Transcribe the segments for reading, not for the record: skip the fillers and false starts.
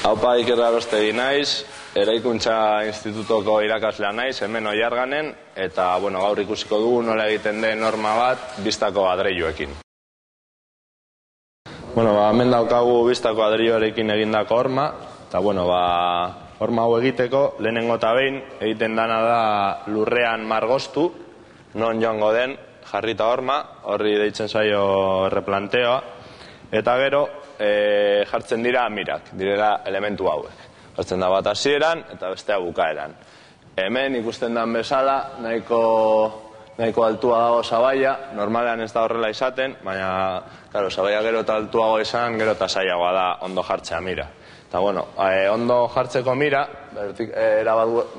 Haupa Iker Arostegi naiz, Eraikuntza Institutoko irakaslea naiz, hemen Oiarganen, eta gaur ikusiko dugu nola egiten den norma bat bistako adreiluekin. Hemen daukagu bistako adreiluarekin egindako horma, eta horma hau egiteko, lehenengo eta behin, egiten dana da lurrean margostu, non joango den jarrita horma, horri deitzen zaio erreplanteoa, eta gero jartzen dira mirak, direla elementu hauek. Jartzen da bat hasieran eta bestea bukaeran. Hemen ikusten den bezala, nahiko altua dago sabaia, normalean ez da horrela izaten, baina, sabaia gero eta altuago izan, gero eta zailagoa da ondo jartzea mira. Eta ondo jartzeko mira,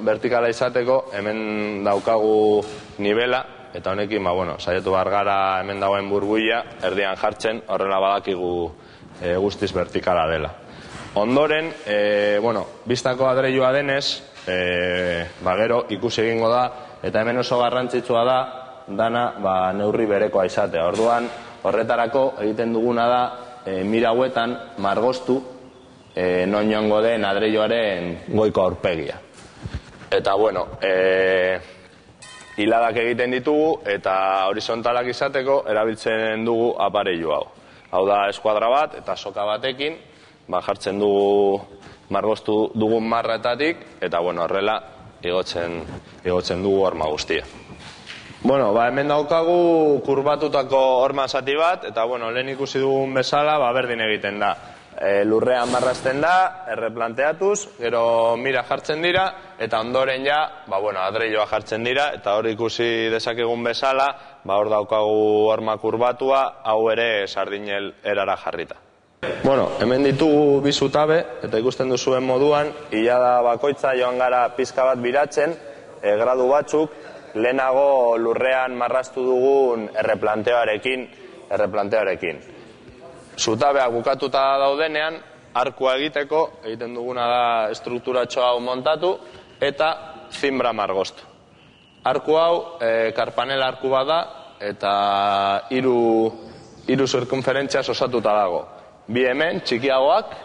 vertikala izateko, hemen daukagu nivela, eta honekin, saiatu behar gara hemen dagoen burbuila, erdian jartzen, horrela badakigu guztiz vertikala dela. Ondoren, bistako adreilua denez, gero ikusi egingo da, eta hemen oso garrantzitsua da, dana neurri berekoa izatea. Orduan, horretarako egiten duguna da, mira hauetan margostu, non joango den adreiluaren goiko aurpegia. Eta, hiladak egiten ditugu, eta horizontalak izateko, erabiltzen dugu apareilu hau. Hau da eskuadra bat eta soka batekin, jartzen dugu margostu dugun marretatik, eta horrela igotzen dugu horma guztia. Hemen daukagu kurbatutako horma zati bat, eta lehen ikusi dugun bezala, berdin egiten da. Lurrean marrazten da, erreplanteatuz, gero mira jartzen dira, eta ondoren adreilua jartzen dira, eta hor ikusi dezakegun bezala, hor daukagu horma kurbatua, hau ere sardinel erara jarrita. Hemen ditugu bi zutabe, eta ikusten duzuen moduan, ilada bakoitza joan gara pizka bat biratzen, gradu batzuk, lehenago lurrean marraztu dugun erreplantearekin. Zutabeak bukatuta daudenean, arkua egiteko, egiten duguna da estrukturatxo hau montatu, eta zimbra margostu. Arku hau, karpanel arku bat da, eta hiru zirkunferentziaz osatuta dago. Bi hemen, txikiagoak,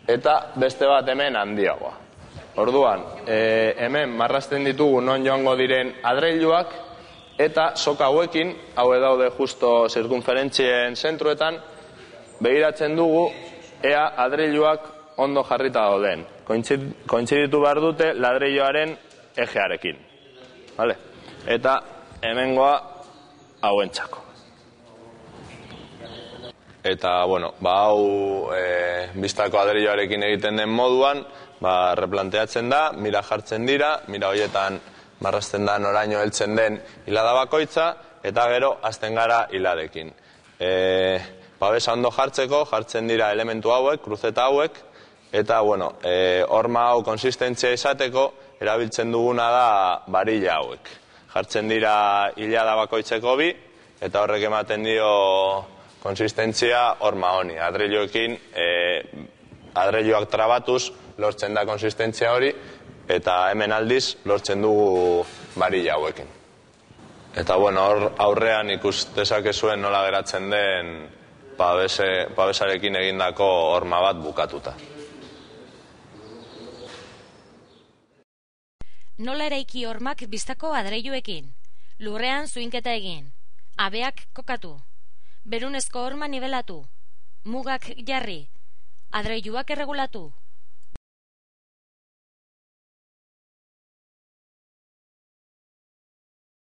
eta beste bat hemen handiagoa. Orduan, hemen marrazten ditugu non joango diren adreiluak, eta soka hauekin, hau daude justo zirkunferentzien zentruetan, begiratzen dugu, ea adreiluak ondo jarrita dauden. Kointziditu behar dute ladreiloaren ejearekin. Eta hemengoa hauentzako. Eta, hau bistako adreiloarekin egiten den moduan, replanteatzen da, mira jartzen dira, mira horietan marrazten da noraino heltzen den hilada bakoitza, eta gero hasten gara hiladekin. Babesa ondo jartzen dira elementu hauek, kruzeta hauek, eta horma hau konsistentzia izateko erabiltzen duguna da barilla hauek. Jartzen dira hilada bakoitzeko bi, eta horrek ematen dio konsistentzia horma honi. Adreiluekin, adreiluak trabatuz lortzen da konsistentzia hori, eta hemen aldiz lortzen dugu barilla hauekin. Eta aurrean ikus dezakezuen nola geratzen den babesarekin egindako horma bat bukatuta. Nola eraiki hormak bistako adreiluekin? Lurrean zuinketa egin, habeak kokatu, berunezko horma nibelatu, mugak jarri, adreiluak erregulatu.